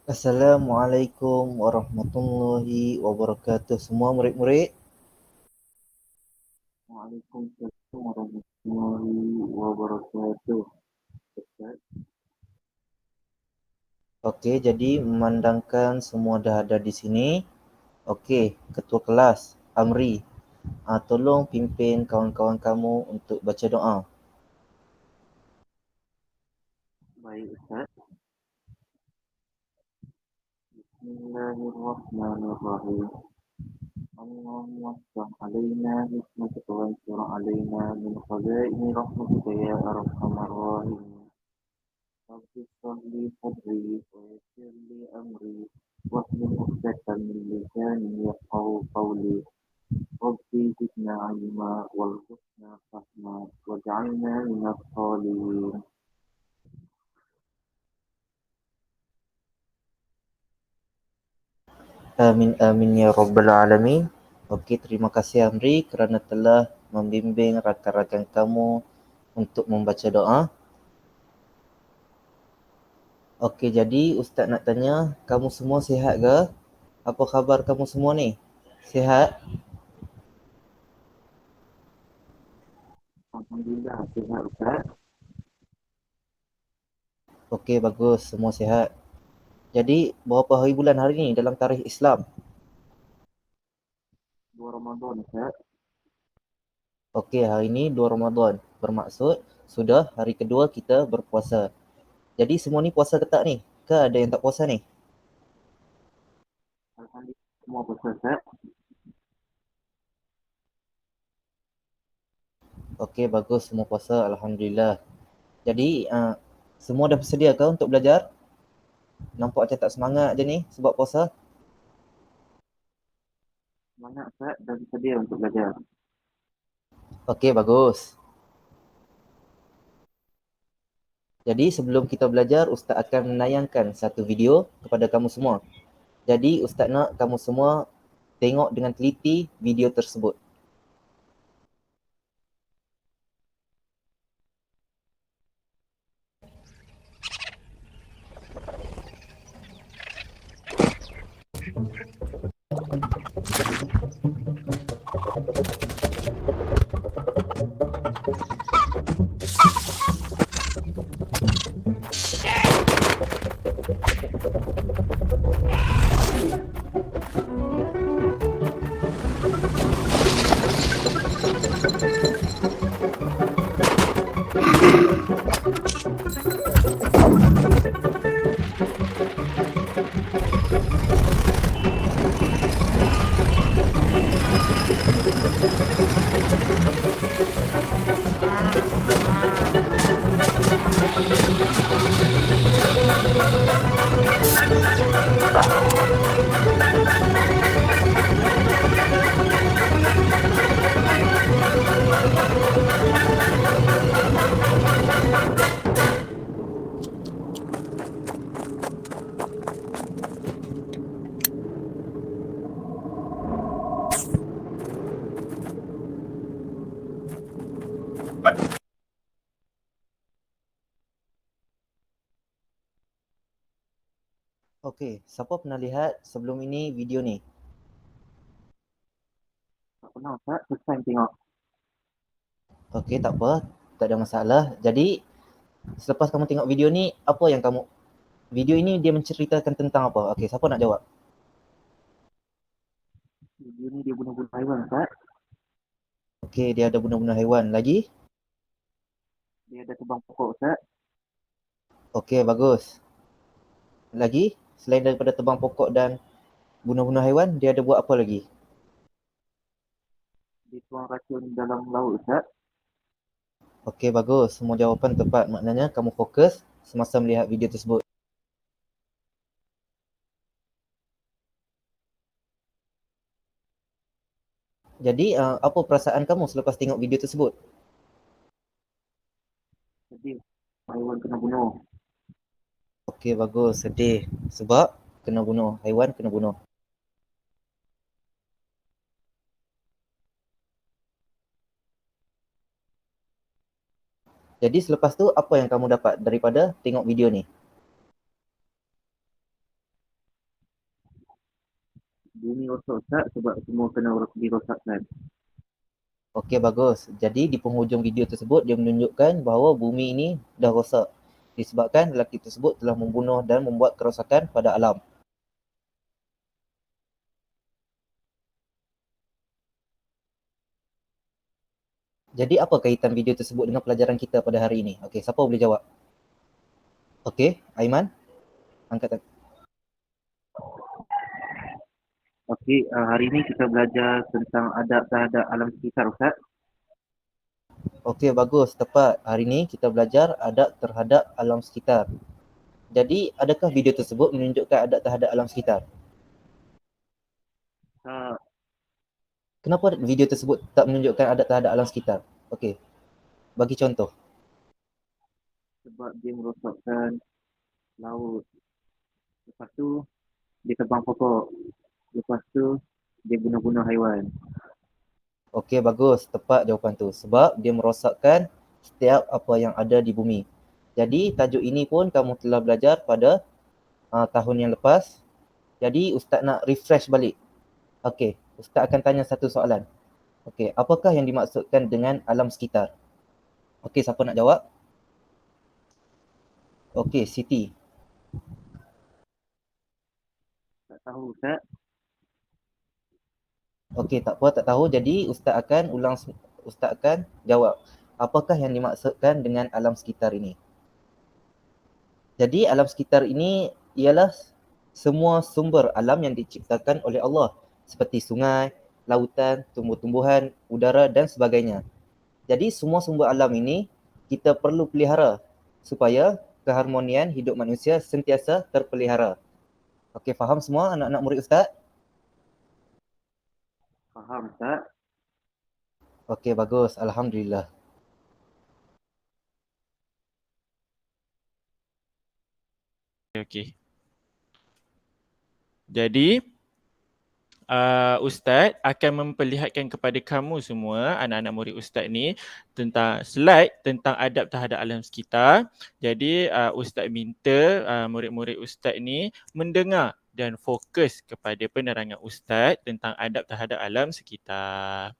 Assalamualaikum warahmatullahi wabarakatuh. Semua murid-murid. Waalaikumsalam warahmatullahi wabarakatuh. Ustaz, Okey, jadi memandangkan semua dah ada di sini. Okey, ketua kelas Amri, tolong pimpin kawan-kawan kamu untuk baca doa. baik Ustaz. Bismillahirrahmanirrahim. Allahumma shalli alaina hikmatika wa ansur alaina min khazaini rahmatika ya arhamar rahimin. Rabbi shrah li sadri wa yassir li amri wahlul 'uqdatam min lisani yafqahu qawli. Rabbi zidna ilma warzuqna fahma waj'alna minas shalihin. Amin amin ya rabbal alamin. Okey, terima kasih Amri kerana telah membimbing rakan-rakan kamu untuk membaca doa. Okey, jadi ustaz nak tanya, kamu semua sihat ke? Apa khabar kamu semua ni? Sihat? Alhamdulillah sihat Ustaz. Okey, bagus, semua sihat. Jadi, berapa hari bulan hari ni dalam tarikh Islam? 2 Ramadan Ustaz. Okey, hari ni 2 Ramadan. Bermaksud, sudah hari kedua kita berpuasa. Jadi, semua ni puasa ke tak ni? Ke ada yang tak puasa ni? Alhamdulillah semua puasa Ustaz. Okey, bagus, semua puasa. Alhamdulillah. Jadi, semua dah bersedia ke untuk belajar? Nampak macam tak semangat je ni sebab puasa? Semangat Ustaz dan sedia untuk belajar. Okey, bagus. Jadi, sebelum kita belajar, Ustaz akan menayangkan satu video kepada kamu semua. Jadi, Ustaz nak kamu semua tengok dengan teliti video tersebut. Okey, siapa pernah lihat sebelum ini video ni? Tak pernah Ustaz, first time tengok. Okey, tak apa, tak ada masalah. Jadi, selepas kamu tengok video ni, apa yang kamu video ini dia menceritakan tentang apa? Okey, siapa nak jawab? Video ni dia bunuh-bunuh haiwan Ustaz. Okey, dia ada bunuh-bunuh haiwan. Lagi? Dia ada tebang pokok Ustaz. Okey, bagus. Lagi? Selain daripada tebang pokok dan bunuh-bunuh haiwan, dia ada buat apa lagi? Dia tuang racun dalam laut Ustaz. Okey, bagus. Semua jawapan tepat. Maknanya kamu fokus semasa melihat video tersebut. Jadi, apa perasaan kamu selepas tengok video tersebut? Sedih. Haiwan kena bunuh. Okey, bagus. Sedih. Sebab kena bunuh. Haiwan kena bunuh. Jadi selepas tu, apa yang kamu dapat daripada tengok video ni? rosak Ustaz sebab semua kena dirosakkan. Okey, bagus. Jadi di penghujung video tersebut dia menunjukkan bahawa bumi ini dah rosak disebabkan lelaki tersebut telah membunuh dan membuat kerosakan pada alam. Jadi apa kaitan video tersebut dengan pelajaran kita pada hari ini? Okey, siapa boleh jawab? Okey, Aiman, angkat tangan. Okey, hari ini kita belajar tentang adab terhadap alam sekitar Ustaz. Okey, bagus, tepat. Hari ini kita belajar adab terhadap alam sekitar. Jadi, adakah video tersebut menunjukkan adab terhadap alam sekitar? Uh, Kenapa video tersebut tak menunjukkan adab terhadap alam sekitar? Okey, bagi contoh. Sebab dia merosakkan laut. Lepas tu dia tebang pokok. Lepas tu dia bunuh-bunuh haiwan. Okey, bagus, tepat jawapan tu. Sebab dia merosakkan setiap apa yang ada di bumi. Jadi, tajuk ini pun kamu telah belajar pada tahun yang lepas. Jadi, Ustaz nak refresh balik. Okey, Ustaz akan tanya satu soalan. Okey, apakah yang dimaksudkan dengan alam sekitar? Okey, siapa nak jawab? Okey, Siti. Tak tahu Ustaz. Okey, tak apa, tak tahu. Jadi Ustaz akan jawab. Apakah yang dimaksudkan dengan alam sekitar ini? Jadi alam sekitar ini ialah semua sumber alam yang diciptakan oleh Allah seperti sungai, lautan, tumbuh-tumbuhan, udara dan sebagainya. Jadi semua sumber alam ini kita perlu pelihara supaya keharmonian hidup manusia sentiasa terpelihara. Okey, faham semua anak-anak murid Ustaz? Faham Ustaz. Okey, bagus. Alhamdulillah. Okey. Jadi, Ustaz akan memperlihatkan kepada kamu semua, anak-anak murid Ustaz ni, tentang slide tentang adab terhadap alam sekitar. Jadi, Ustaz minta murid-murid Ustaz ni mendengar dan fokus kepada penerangan Ustaz tentang adab terhadap alam sekitar.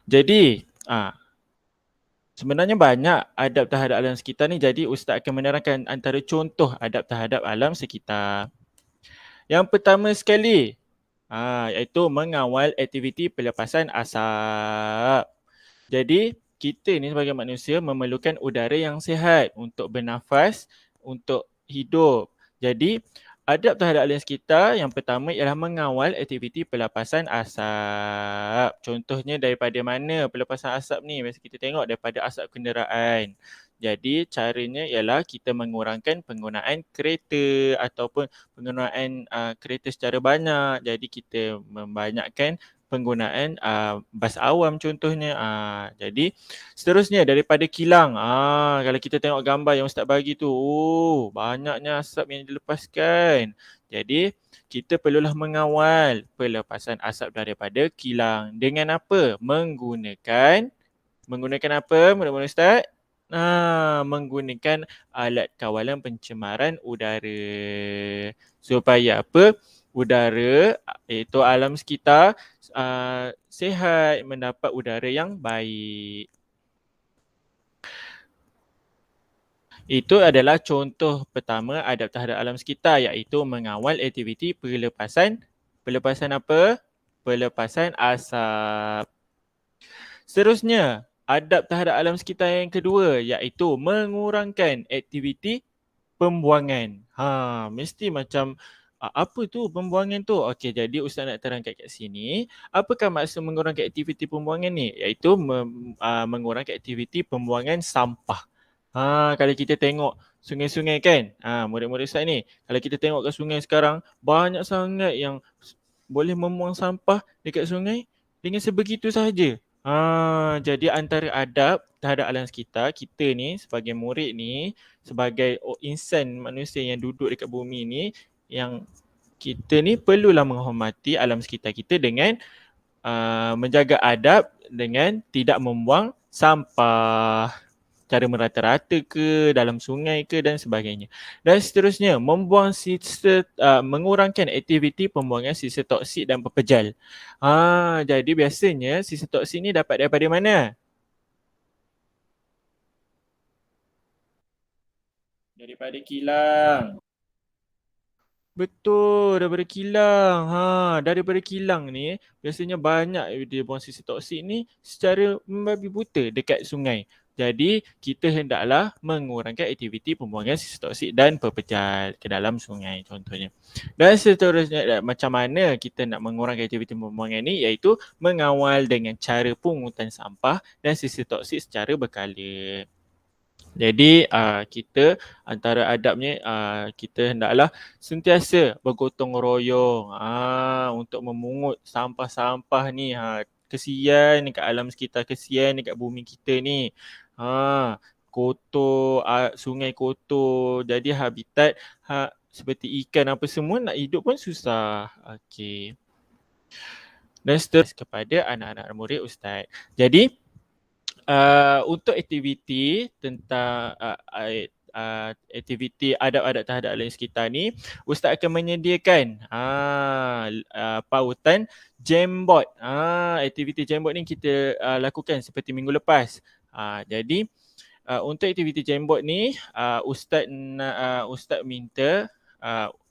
Jadi, sebenarnya banyak adab terhadap alam sekitar ni, jadi Ustaz akan menerangkan antara contoh adab terhadap alam sekitar. Yang pertama sekali, iaitu mengawal aktiviti pelepasan asap. Jadi, kita ni sebagai manusia memerlukan udara yang sihat untuk bernafas, untuk hidup. Jadi, adab terhadap alam sekitar yang pertama ialah mengawal aktiviti pelepasan asap. Contohnya daripada mana pelepasan asap ni? Biasa kita tengok daripada asap kenderaan. Jadi caranya ialah kita mengurangkan penggunaan kereta ataupun penggunaan kereta secara banyak. Jadi kita membanyakkan penggunaan bas awam contohnya. Jadi seterusnya daripada kilang. Kalau kita tengok gambar yang Ustaz bagi tu, banyaknya asap yang dilepaskan. Jadi kita perlulah mengawal pelepasan asap daripada kilang. Dengan apa? Menggunakan apa murid-murid Ustaz? Menggunakan alat kawalan pencemaran udara. Supaya apa? Udara iaitu alam sekitar sihat, mendapat udara yang baik. Itu adalah contoh pertama adab terhadap alam sekitar, iaitu mengawal aktiviti pelepasan apa? Pelepasan asap. Seterusnya, adab terhadap alam sekitar yang kedua iaitu mengurangkan aktiviti pembuangan. Mesti macam apa tu pembuangan tu? Okey, jadi Ustaz nak terangkan kat sini. Apakah maksud mengurangkan aktiviti pembuangan ni? Iaitu mengurangkan aktiviti pembuangan sampah. Kalau kita tengok sungai-sungai kan, murid-murid Ustaz ni, kalau kita tengok ke sungai sekarang, banyak sangat yang boleh membuang sampah dekat sungai dengan sebegitu sahaja. Jadi antara adab terhadap alam sekitar, kita ni sebagai murid ni, sebagai insan manusia yang duduk dekat bumi ni, yang kita ni perlulah menghormati alam sekitar kita dengan menjaga adab dengan tidak membuang sampah. cara merata-rata ke, dalam sungai ke dan sebagainya. Dan seterusnya, mengurangkan aktiviti pembuangan sisa toksik dan pepejal. Jadi biasanya sisa toksik ni dapat daripada mana? Daripada kilang. Betul, daripada kilang. Daripada kilang ni biasanya banyak dia buang sisa toksik ni secara membabi buta dekat sungai. Jadi kita hendaklah mengurangkan aktiviti pembuangan sisa toksik dan pepejal ke dalam sungai contohnya. Dan seterusnya macam mana kita nak mengurangkan aktiviti pembuangan ni, iaitu mengawal dengan cara pungutan sampah dan sisa toksik secara berkala. Jadi kita antara adabnya kita hendaklah sentiasa bergotong royong untuk memungut sampah-sampah ni. Kesian dekat alam sekitar, kesian dekat bumi kita ni. Kotor, sungai kotor. Jadi habitat seperti ikan apa semua nak hidup pun susah. Okey. Dan seterusnya kepada anak-anak murid Ustaz. Jadi untuk aktiviti tentang aktiviti adab-adab terhadap alam sekitar ni, Ustaz akan menyediakan pautan Jamboard. Aktiviti Jamboard ni kita lakukan seperti minggu lepas. Jadi untuk aktiviti Jamboard ni Ustaz minta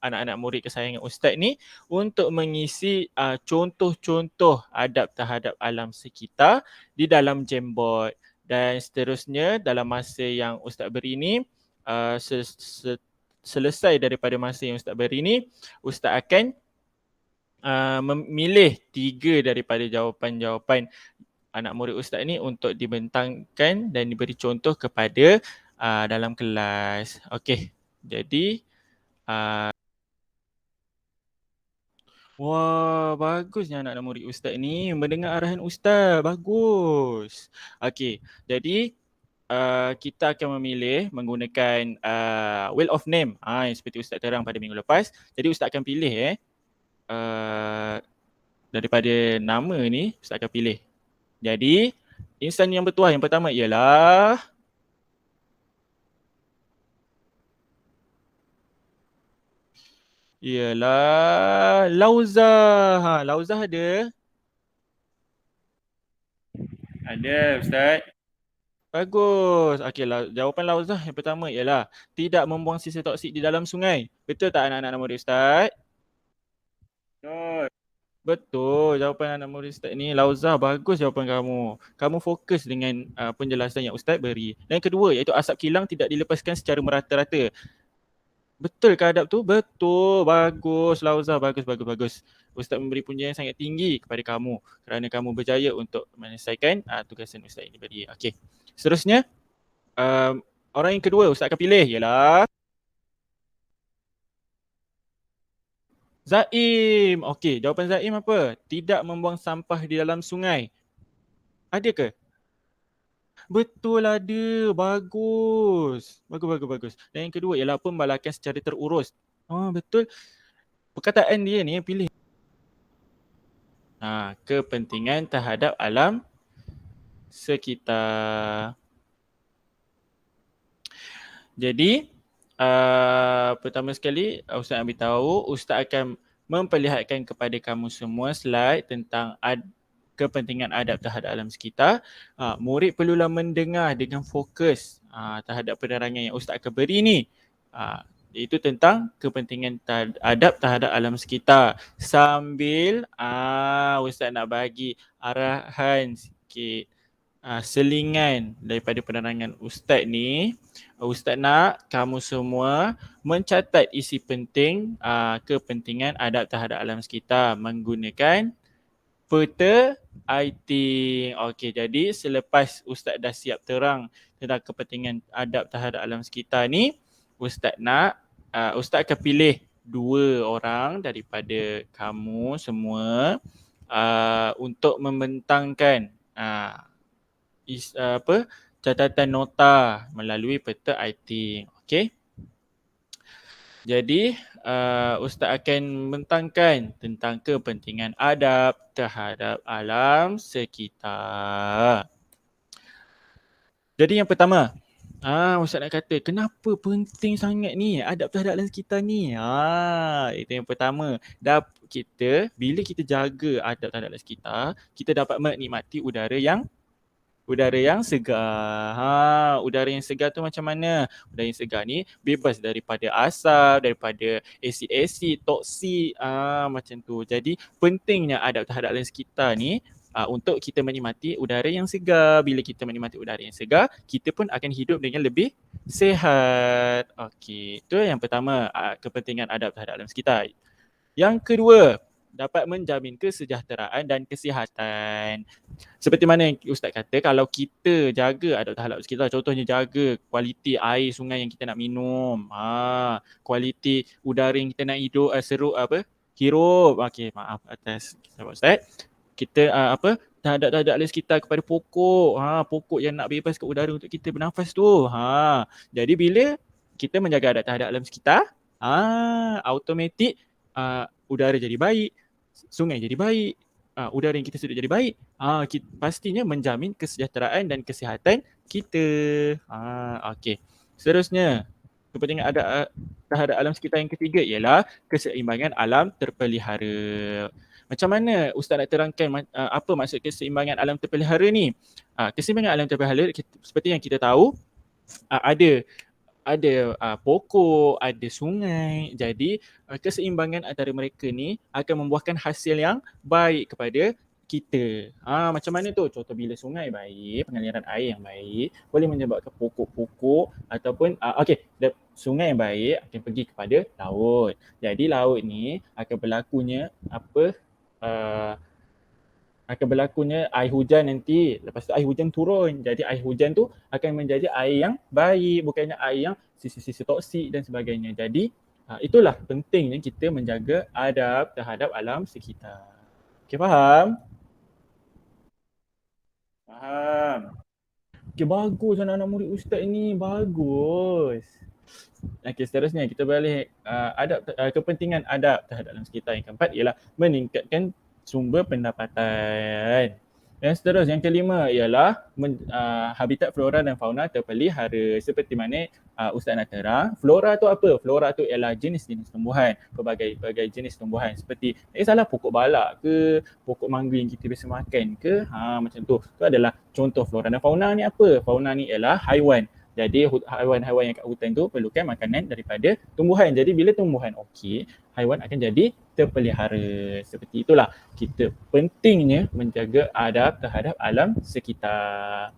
anak-anak murid kesayangan Ustaz ni untuk mengisi contoh-contoh adab terhadap alam sekitar di dalam Jamboard. Dan seterusnya dalam masa yang Ustaz beri ni, selesai daripada masa yang Ustaz beri ni, Ustaz akan memilih 3 daripada jawapan-jawapan anak murid Ustaz ni untuk dibentangkan dan diberi contoh kepada dalam kelas. Okey, jadi wah, bagusnya anak-anak murid Ustaz ni mendengar arahan Ustaz. Bagus. Okey, jadi kita akan memilih menggunakan wheel of name yang seperti Ustaz terang pada minggu lepas. Jadi Ustaz akan pilih daripada nama ni Ustaz akan pilih. Jadi insan yang bertuah yang pertama ialah Lauzah. Lauzah ada? Ada Ustaz. Bagus. Okey, jawapan Lauzah yang pertama ialah tidak membuang sisa toksik di dalam sungai. Betul tak anak-anak murid Ustaz? Betul. Betul. Jawapan anak murid Ustaz ni Lauzah, bagus jawapan kamu. Kamu fokus dengan penjelasan yang Ustaz beri. Dan yang kedua iaitu asap kilang tidak dilepaskan secara merata-rata. Betul ke adab tu? Betul. Bagus Lauzah. Bagus. Ustaz memberi pujian yang sangat tinggi kepada kamu kerana kamu berjaya untuk menyelesaikan tugasan Ustaz ini beri. Okey. Seterusnya, orang yang kedua Ustaz akan pilih ialah Zaim. Okey, jawapan Zaim apa? Tidak membuang sampah di dalam sungai. Ada ke? Betul ada. Bagus. Bagus. Dan yang kedua ialah pembalakan secara terurus. Betul. Perkataan dia ni pilih. Kepentingan terhadap alam sekitar. Jadi, pertama sekali Ustaz ambil tahu, Ustaz akan memperlihatkan kepada kamu semua slide tentang kepentingan adab terhadap alam sekitar. Murid perlulah mendengar dengan fokus terhadap penerangan yang Ustaz akan beri ni. Iaitu tentang kepentingan adab terhadap alam sekitar. Sambil Ustaz nak bagi arahan sikit. Selingan daripada penerangan Ustaz ni, Ustaz nak kamu semua mencatat isi penting kepentingan adab terhadap alam sekitar menggunakan peta IT. Okey, jadi selepas Ustaz dah siap terang tentang kepentingan adab terhadap alam sekitar ni, Ustaz akan pilih 2 orang daripada kamu semua untuk membentangkan catatan nota melalui peta IT. Okey. Jadi Ustaz akan membentangkan tentang kepentingan adab terhadap alam sekitar. Jadi yang pertama, Ustaz nak kata kenapa penting sangat ni adab terhadap alam sekitar ni? Itu yang pertama. Bila kita jaga adab terhadap alam sekitar, kita dapat menikmati udara yang segar. Udara yang segar tu macam mana? Udara yang segar ni bebas daripada asap, daripada asid-asid, toksik, macam tu. Jadi pentingnya adab terhadap alam sekitar ni untuk kita menikmati udara yang segar. Bila kita menikmati udara yang segar, kita pun akan hidup dengan lebih sihat. Okey, itu yang pertama, kepentingan adab terhadap alam sekitar. Yang kedua, dapat menjamin kesejahteraan dan kesihatan. Seperti mana yang Ustaz kata, kalau kita jaga adab terhadap sekitar, contohnya jaga kualiti air sungai yang kita nak minum, kualiti udara yang kita nak hidup, hirup. Okey, maaf atas sahabat Ustaz. Kita terhadap alam sekitar kepada pokok, pokok yang nak bebaskan udara untuk kita bernafas tu. Jadi bila kita menjaga adab terhadap alam sekitar, automatik udara jadi baik, sungai jadi baik, udara yang kita sedut jadi baik, pastinya menjamin kesejahteraan dan kesihatan kita. Okey. Seterusnya, kepentingan adab terhadap alam sekitar yang ketiga ialah keseimbangan alam terpelihara. Macam mana Ustaz nak terangkan apa maksud keseimbangan alam terpelihara ni? Keseimbangan alam terpelihara seperti yang kita tahu, ada pokok, ada sungai. Jadi keseimbangan antara mereka ni akan membuahkan hasil yang baik kepada kita. Macam mana tu? Contoh bila sungai baik, pengaliran air yang baik boleh menyebabkan pokok-pokok ataupun sungai yang baik akan pergi kepada laut. Jadi laut ni akan berlakunya air hujan nanti. Lepas tu air hujan turun. Jadi air hujan tu akan menjadi air yang baik, bukannya air yang sisi-sisi toksik dan sebagainya. Jadi itulah pentingnya kita menjaga adab terhadap alam sekitar. Okey, faham? Faham. Okey, bagus anak-anak murid Ustaz ni. Bagus. Okey, seterusnya kita balik kepentingan adab terhadap alam sekitar yang keempat ialah meningkatkan sumber pendapatan. Yang seterusnya, yang kelima ialah habitat flora dan fauna terpelihara. Seperti mana Ustaz nak terang, flora tu apa? Flora tu ialah jenis-jenis tumbuhan, pelbagai jenis tumbuhan seperti salah pokok balak ke, pokok mangga yang kita biasa makan ke, macam tu. Itu adalah contoh flora. Dan fauna ni apa? Fauna ni ialah haiwan. Jadi haiwan-haiwan yang kat hutan tu perlukan makanan daripada tumbuhan. Jadi bila tumbuhan okey, haiwan akan jadi terpelihara. Seperti itulah kita pentingnya menjaga adab terhadap alam sekitar.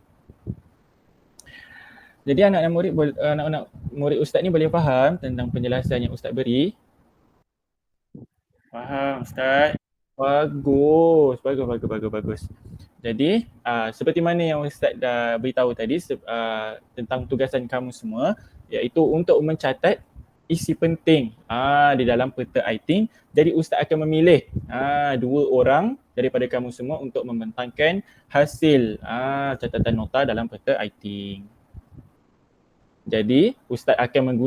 Jadi anak-anak murid Ustaz ni boleh faham tentang penjelasan yang Ustaz beri? Faham Ustaz? Bagus. Jadi seperti mana yang Ustaz dah beritahu tadi tentang tugasan kamu semua, iaitu untuk mencatat isi penting di dalam peta iThink. Jadi Ustaz akan memilih 2 orang daripada kamu semua untuk membentangkan hasil catatan nota dalam peta iThink. Jadi Ustaz akan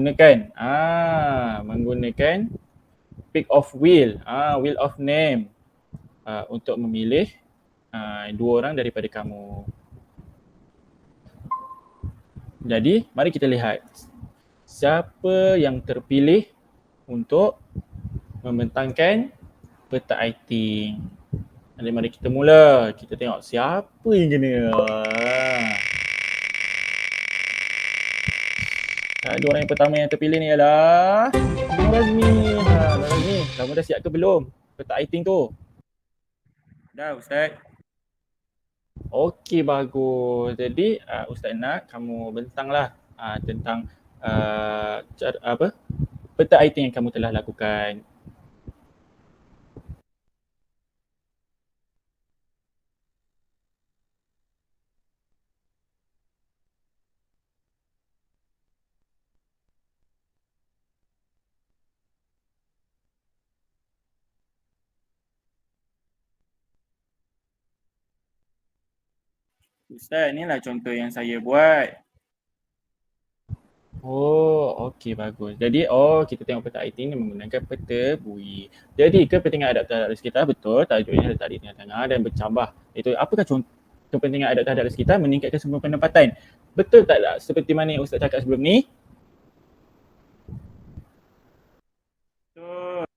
menggunakan pick of wheel of name untuk memilih 2 orang daripada kamu. Jadi mari kita lihat siapa yang terpilih untuk membentangkan peta iThink. Jadi mari kita mula. Kita tengok siapa yang kena. Dua orang yang pertama yang terpilih ni ialah Nur Razmi. Nur Razmi, kamu dah siap ke belum peta iThink tu? Dah Ustaz. Okey, bagus. Jadi Ustaz nak kamu bentanglah tentang peta iThink yang kamu telah lakukan. Ustaz, inilah contoh yang saya buat. Oh, okey, bagus. Jadi, kita tengok peta iThink ni menggunakan peta bui. Jadi, kepentingan adab terhadap sekitar, betul, tajuknya letak di tengah-tengah dan bercambah. Itu apakah contoh kepentingan adab terhadap sekitar? Meningkatkan sumber pendapatan. Betul tak seperti mana yang Ustaz cakap sebelum ni? Betul.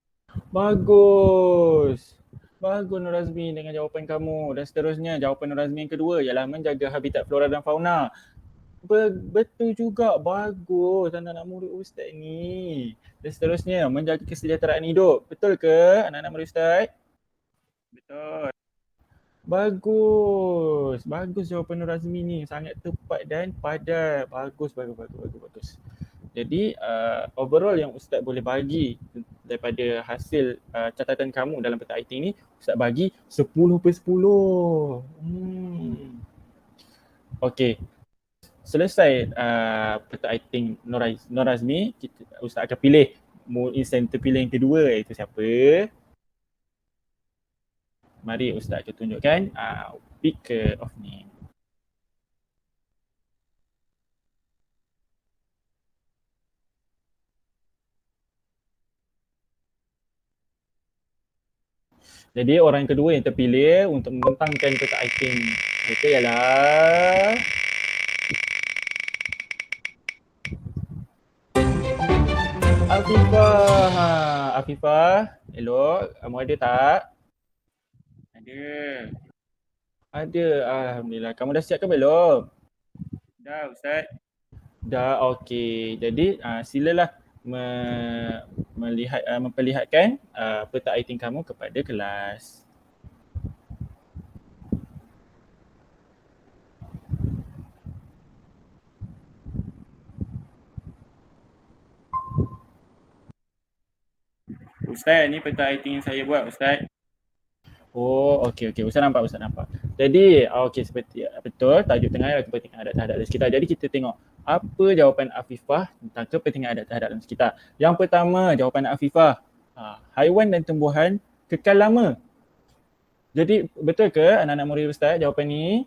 Bagus. Bagus Nur Azmi dengan jawapan kamu. Dan seterusnya jawapan Nur Azmi yang kedua ialah menjaga habitat flora dan fauna. Betul juga. Bagus anak-anak murid Ustaz ni. Dan seterusnya menjaga kesejahteraan hidup. Betul ke anak-anak murid Ustaz? Betul. Bagus. Bagus jawapan Nur Azmi ni. Sangat tepat dan padat. Bagus. Jadi overall yang Ustaz boleh bagi daripada hasil catatan kamu dalam peta IT ni, Ustaz bagi 10/10. Okey. Selesai peta IT Nur Azmi, Ustaz akan pilih insan terpilih yang kedua, iaitu siapa? Mari Ustaz akan tunjukkan picker of name. Jadi orang kedua yang terpilih untuk membentangkan peta item itu ialah Afifah. Afifah, elok. Kamu ada tak? Ada. Alhamdulillah. Kamu dah siap ke belum? Dah Ustaz. Dah, okey. Jadi silalah memperlihatkan peta item kamu kepada kelas. Ustaz, ni peta item yang saya buat Ustaz. Oh, okey. Ustaz nampak. Jadi, okey, seperti betul, tajuk tengah ialah kepentingan adat terhadap alam sekitar. Jadi kita tengok apa jawapan Afifah tentang kepentingan adat terhadap alam sekitar. Yang pertama, jawapan Afifah, haiwan dan tumbuhan kekal lama. Jadi betul ke anak-anak murid Ustaz jawapan ni?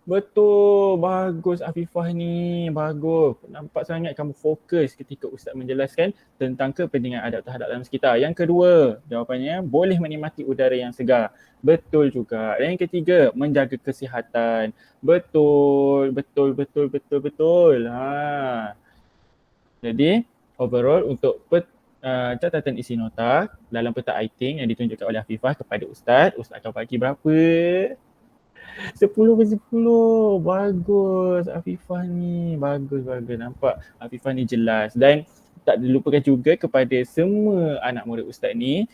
Betul. Bagus Afifah ni. Bagus. Nampak sangat kamu fokus ketika Ustaz menjelaskan tentang kepentingan adat terhadap alam sekitar. Yang kedua, jawapannya boleh menikmati udara yang segar. Betul juga. Dan yang ketiga, menjaga kesihatan. Betul. Jadi, overall untuk catatan isi nota dalam peta item yang ditunjukkan oleh Afifah kepada Ustaz akan bagi berapa? 10/10. Bagus Afifah ni. Bagus. Nampak Afifah ni jelas. Dan tak dilupakan juga kepada semua anak murid Ustaz ni,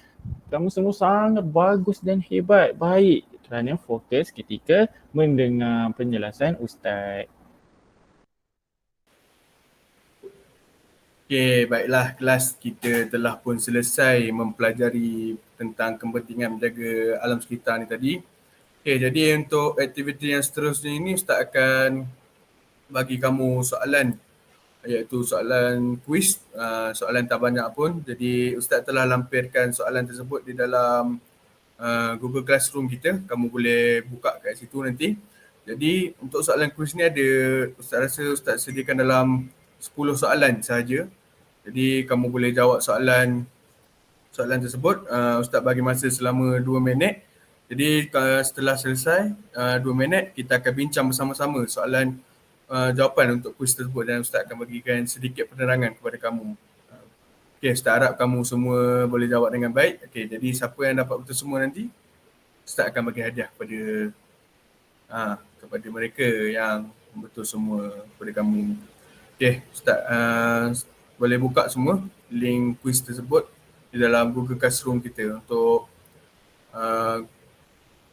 kamu semua sangat bagus dan hebat. Baik kerana fokus ketika mendengar penjelasan Ustaz. Okey, baiklah, kelas kita telah pun selesai mempelajari tentang kepentingan menjaga alam sekitar ni tadi. Okey, jadi untuk aktiviti yang seterusnya ini Ustaz akan bagi kamu soalan, iaitu soalan kuis, soalan tak banyak pun. Jadi Ustaz telah lampirkan soalan tersebut di dalam Google Classroom kita. Kamu boleh buka kat situ nanti. Jadi untuk soalan kuis ni ada, Ustaz rasa Ustaz sediakan dalam 10 soalan sahaja. Jadi kamu boleh jawab soalan tersebut. Ustaz bagi masa selama 2 minit. Jadi setelah selesai 2 minit, kita akan bincang bersama-sama soalan jawapan untuk kuis tersebut dan Ustaz akan bagikan sedikit penerangan kepada kamu. Okey, Ustaz harap kamu semua boleh jawab dengan baik. Okey, jadi siapa yang dapat betul semua nanti, Ustaz akan bagi hadiah kepada mereka yang betul semua kepada kamu. Okey, Ustaz boleh buka semua link kuis tersebut di dalam Google Classroom kita untuk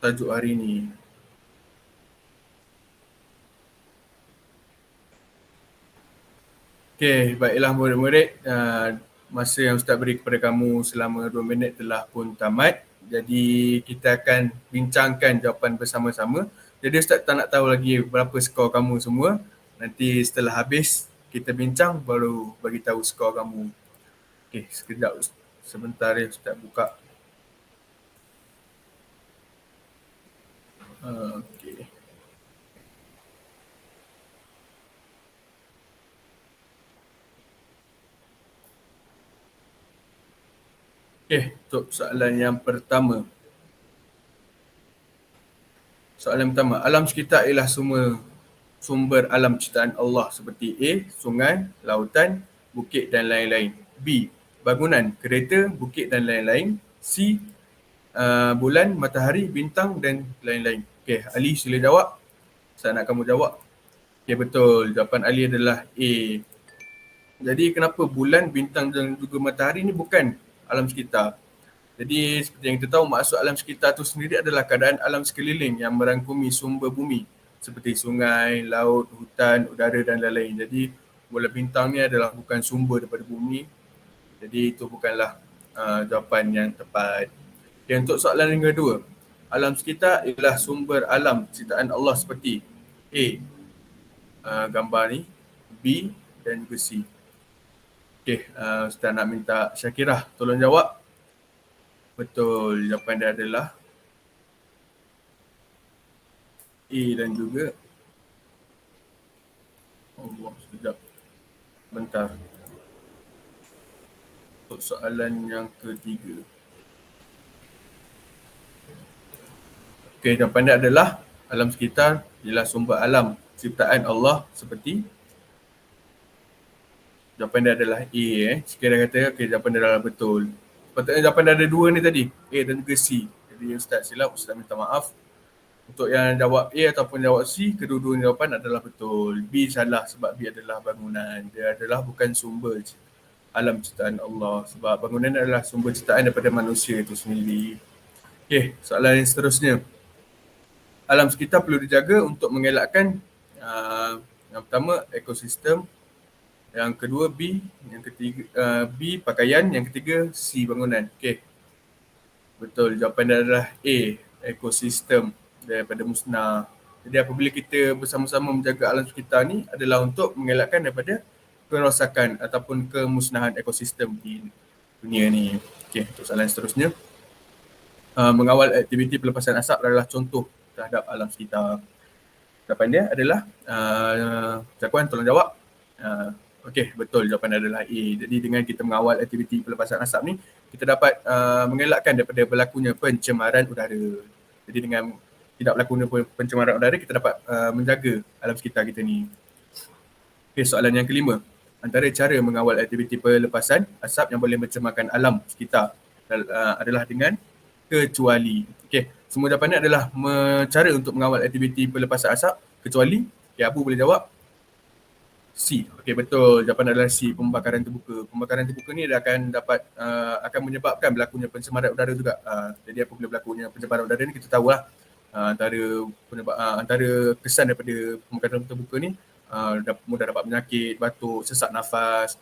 tajuk hari ini. Okey, baiklah murid-murid, masa yang Ustaz beri kepada kamu selama 2 minit telah pun tamat. Jadi kita akan bincangkan jawapan bersama-sama. Jadi Ustaz tak nak tahu lagi berapa skor kamu semua. Nanti setelah habis kita bincang baru bagi tahu skor kamu. Okey, sekejap sebentar ya Ustaz buka. Okey. Okey, untuk soalan yang pertama. Soalan pertama, alam sekitar ialah semua sumber alam ciptaan Allah seperti A, sungai, lautan, bukit dan lain-lain. B, bangunan, kereta, bukit dan lain-lain. C, bulan, matahari, bintang dan lain-lain. Okey, Ali sila jawab. Saya nak kamu jawab. Okey, betul. Jawapan Ali adalah A. Jadi kenapa bulan, bintang dan juga matahari ni bukan alam sekitar? Jadi seperti yang kita tahu, maksud alam sekitar tu sendiri adalah keadaan alam sekeliling yang merangkumi sumber bumi seperti sungai, laut, hutan, udara dan lain-lain. Jadi bulan bintang ni adalah bukan sumber daripada bumi. Jadi itu bukanlah jawapan yang tepat. Okay, untuk soalan yang kedua, alam sekitar ialah sumber alam ciptaan Allah seperti A, gambar ni, B dan juga C. Okey, Ustaz nak minta Syakirah tolong jawab. Betul, jawapan dia adalah A dan juga Allah, sekejap. Bentar. Untuk soalan yang ketiga. Okey, jawapan dia adalah alam sekitar ialah sumber alam ciptaan Allah seperti jawapan dia adalah A. Sekiranya kata, okey, jawapan dia adalah betul. Sepatutnya jawapan dia ada dua ni tadi, A dan juga C. Jadi Ustaz silap, Ustaz minta maaf. Untuk yang jawab A ataupun jawab C, kedua-dua jawapan adalah betul. B salah sebab B adalah bangunan. Dia adalah bukan sumber alam ciptaan Allah. Sebab bangunan adalah sumber ciptaan daripada manusia itu sendiri. Okey, soalan yang seterusnya. Alam sekitar perlu dijaga untuk mengelakkan yang pertama ekosistem, yang kedua B, yang ketiga B pakaian, yang ketiga C bangunan. Okey. Betul, jawapan dia adalah A, ekosistem daripada musnah. Jadi apabila kita bersama-sama menjaga alam sekitar ni adalah untuk mengelakkan daripada kerosakan ataupun kemusnahan ekosistem di dunia ni. Okey, untuk soalan seterusnya. Mengawal aktiviti pelepasan asap adalah contoh terhadap alam sekitar. Jawapan dia adalah Jakuan tolong jawab. Okey, betul, jawapan dia adalah A. Jadi dengan kita mengawal aktiviti pelepasan asap ni, kita dapat mengelakkan daripada berlakunya pencemaran udara. Jadi dengan tidak berlakunya pencemaran udara, kita dapat menjaga alam sekitar kita ni. Okey, soalan yang kelima. Antara cara mengawal aktiviti pelepasan asap yang boleh mencemarkan alam sekitar adalah dengan kecuali. Okey, semua jawapannya adalah cara untuk mengawal aktiviti pelepasan asap kecuali. Okay, Abu boleh jawab. C. Okey, betul. Jawapan adalah C, pembakaran terbuka. Pembakaran terbuka ni dia akan menyebabkan berlakunya pencemaran udara juga. Jadi apabila berlakunya pencemaran udara ni, kita tahulah antara kesan daripada pembakaran terbuka ni mudah dapat penyakit, batuk, sesak nafas,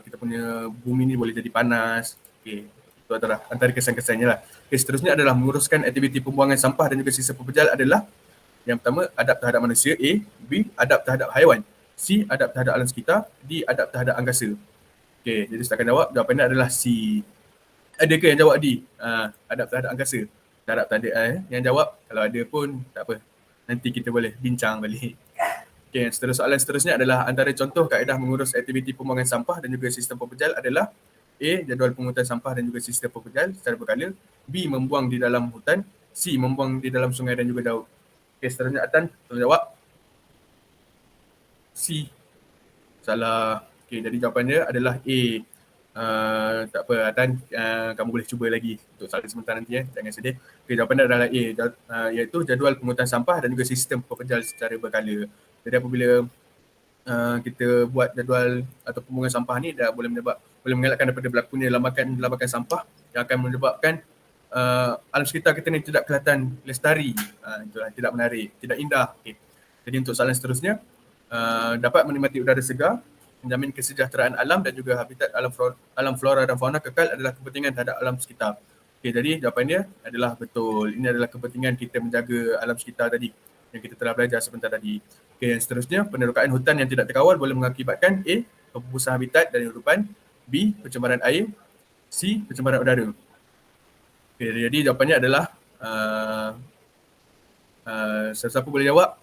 kita punya bumi ni boleh jadi panas. Okey, itu adalah antara kesan-kesannya lah. Okay, seterusnya adalah menguruskan aktiviti pembuangan sampah dan juga sisa pepejal adalah yang pertama, adab terhadap manusia, A. B, adab terhadap haiwan. C, adab terhadap alam sekitar. D, adab terhadap angkasa. Okey, jadi saya akan jawab. Jawapannya adalah C. Adakah yang jawab D? Adab terhadap angkasa. Harap tak ada yang jawab. Kalau ada pun tak apa. Nanti kita boleh bincang balik. Okey, soalan seterusnya adalah antara contoh kaedah mengurus aktiviti pembuangan sampah dan juga sistem pepejal adalah A, jadual pengurutan sampah dan juga sistem pepejal secara berkala. B, membuang di dalam hutan. C, membuang di dalam sungai dan juga laut. Okey, seterusnya Atan, tolong jawab. C. Salah. Okey, jadi jawapan dia adalah A. Tak apa Atan, kamu boleh cuba lagi untuk soalan sebentar nanti jangan sedih. Okey, jawapan dia adalah A, iaitu jadual pengurutan sampah dan juga sistem pepejal secara berkala. Jadi apabila kita buat jadual atau pembuangan sampah ni, dah boleh mengelakkan daripada berlakunya lambakan sampah yang akan menyebabkan alam sekitar kita ni tidak kelihatan lestari, itulah, tidak menarik, tidak indah. Okay. Jadi untuk soalan seterusnya, dapat menikmati udara segar, menjamin kesejahteraan alam dan juga habitat alam flora dan fauna kekal adalah kepentingan terhadap alam sekitar. Okay, jadi jawapan dia adalah betul. Ini adalah kepentingan kita menjaga alam sekitar tadi yang kita telah belajar sebentar tadi. Okay, yang seterusnya, penerokaan hutan yang tidak terkawal boleh mengakibatkan A, pembusuhan habitat dan hidupan, B, pencemaran air, C, pencemaran udara. Okay, jadi jawapannya adalah siapa boleh jawab?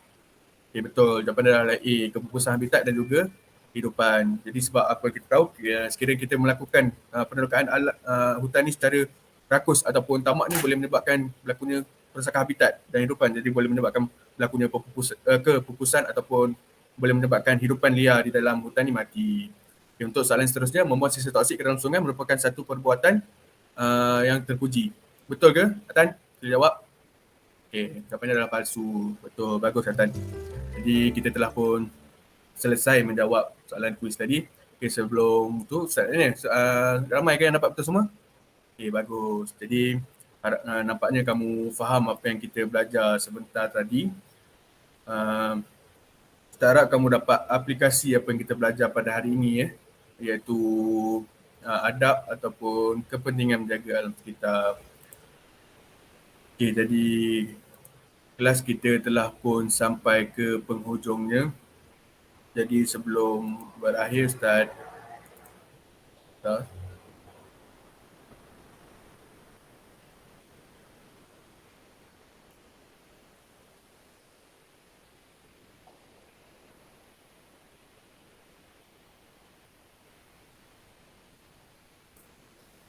Okay, betul. Jawapannya adalah A, kepupusan habitat dan juga kehidupan. Jadi sebab apa kita tahu, sekiranya kita melakukan penerokaan hutan ni secara rakus ataupun tamak ni boleh menyebabkan berlakunya perosakan habitat dan hidupan. Jadi boleh menyebabkan berlakunya kepupusan ataupun boleh menyebabkan hidupan liar di dalam hutan ni mati. Okay, untuk soalan seterusnya, membuang sisa toksik ke dalam sungai merupakan satu perbuatan yang terpuji. Betul ke, Atan? Kita jawab. Okay, jawapannya adalah palsu. Betul, bagus Atan. Jadi kita telah pun selesai menjawab soalan kuis tadi. Okay, sebelum tu, ramai kan yang dapat betul semua? Okay, bagus. Jadi nampaknya kamu faham apa yang kita belajar sebentar tadi. Saya harap kamu dapat aplikasi apa yang kita belajar pada hari ini, iaitu adab ataupun kepentingan menjaga alam sekitar. Okay, jadi kelas kita telah pun sampai ke penghujungnya. Jadi sebelum berakhir, Ustaz.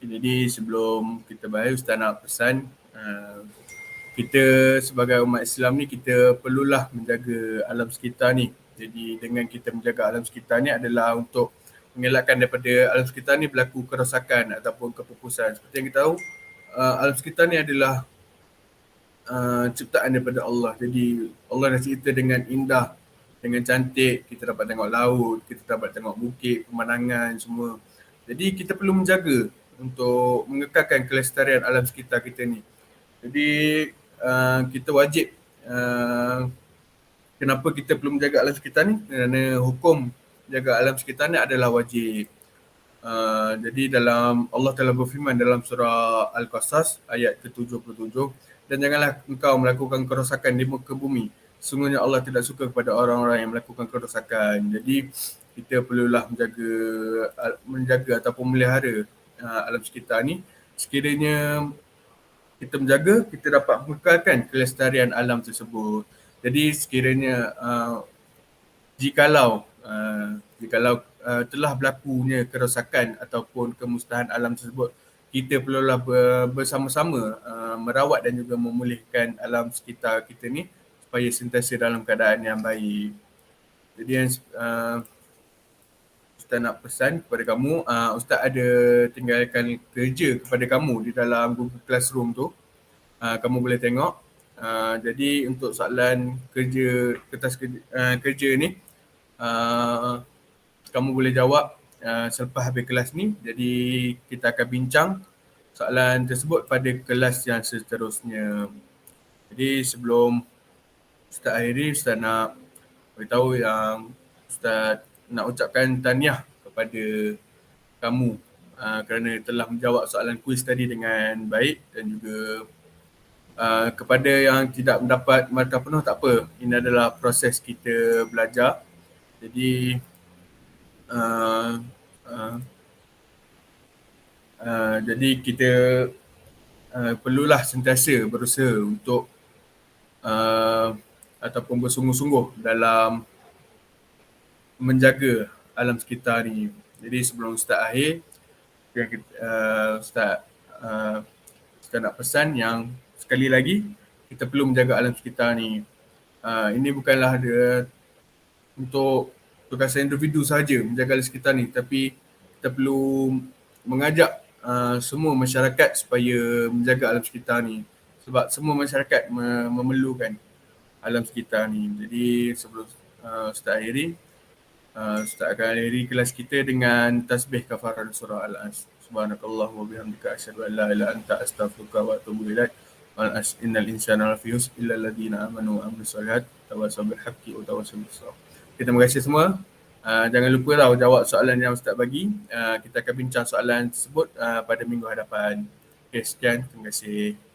Jadi sebelum kita berakhir, Ustaz nak pesan, kita sebagai umat Islam ni, kita perlulah menjaga alam sekitar ni. Jadi dengan kita menjaga alam sekitar ni adalah untuk mengelakkan daripada alam sekitar ni berlaku kerosakan ataupun kepupusan. Seperti yang kita tahu, alam sekitar ni adalah ciptaan daripada Allah. Jadi Allah dah cipta dengan indah, dengan cantik. Kita dapat tengok laut, kita dapat tengok bukit, pemandangan semua. Jadi kita perlu menjaga untuk mengekalkan kelestarian alam sekitar kita ni. Jadi kita wajib, kenapa kita perlu menjaga alam sekitar ni? Kerana hukum jaga alam sekitar ni adalah wajib. Jadi dalam Allah Ta'ala berfirman dalam surah Al-Qasas ayat ke-77, dan janganlah engkau melakukan kerosakan di muka bumi. Sungguhnya Allah tidak suka kepada orang-orang yang melakukan kerosakan. Jadi kita perlulah menjaga ataupun melihara alam sekitar ni. Sekiranya kita menjaga, kita dapat mengekalkan kelestarian alam tersebut. Jadi sekiranya jikalau telah berlakunya kerosakan ataupun kemusnahan alam tersebut, kita perlulah bersama-sama merawat dan juga memulihkan alam sekitar kita ni supaya sentiasa dalam keadaan yang baik. Jadi Ustaz nak pesan kepada kamu, Ustaz ada tinggalkan kerja kepada kamu di dalam Google Classroom tu. Kamu boleh tengok. Jadi untuk soalan kertas kerja ni, kamu boleh jawab selepas habis kelas ni. Jadi kita akan bincang soalan tersebut pada kelas yang seterusnya. Jadi sebelum Ustaz akhiri, Ustaz nak beritahu yang Ustaz nak ucapkan tahniah kepada kamu kerana telah menjawab soalan kuis tadi dengan baik, dan juga kepada yang tidak mendapat markah penuh, tak apa. Ini adalah proses kita belajar. Jadi jadi kita perlulah sentiasa berusaha untuk ataupun bersungguh-sungguh dalam menjaga alam sekitar ni. Jadi sebelum Ustaz akhir, Ustaz nak pesan yang sekali lagi, kita perlu menjaga alam sekitar ni. Ini bukanlah untuk tugasan individu sahaja menjaga alam sekitar ni, tapi kita perlu mengajak semua masyarakat supaya menjaga alam sekitar ni. Sebab semua masyarakat memerlukan alam sekitar ni. Jadi sebelum Ustaz akhiri, Ustaz akan akhiri kelas kita dengan tasbih kafarah surah Al-As. Subhanakallah wa bihamdika asyhadu an la ilaha illa anta astaghfiruka wa atubu ilaik. Innal insana lafi khusr illa alladziina aamanu wa amilus shalihaat tawassaw bil haqqi wa tawassaw bis sabr. Terima kasih semua. Jangan lupa jawab soalan yang Ustaz bagi. Kita akan bincang soalan tersebut pada minggu hadapan. Okay, sekian. Terima kasih.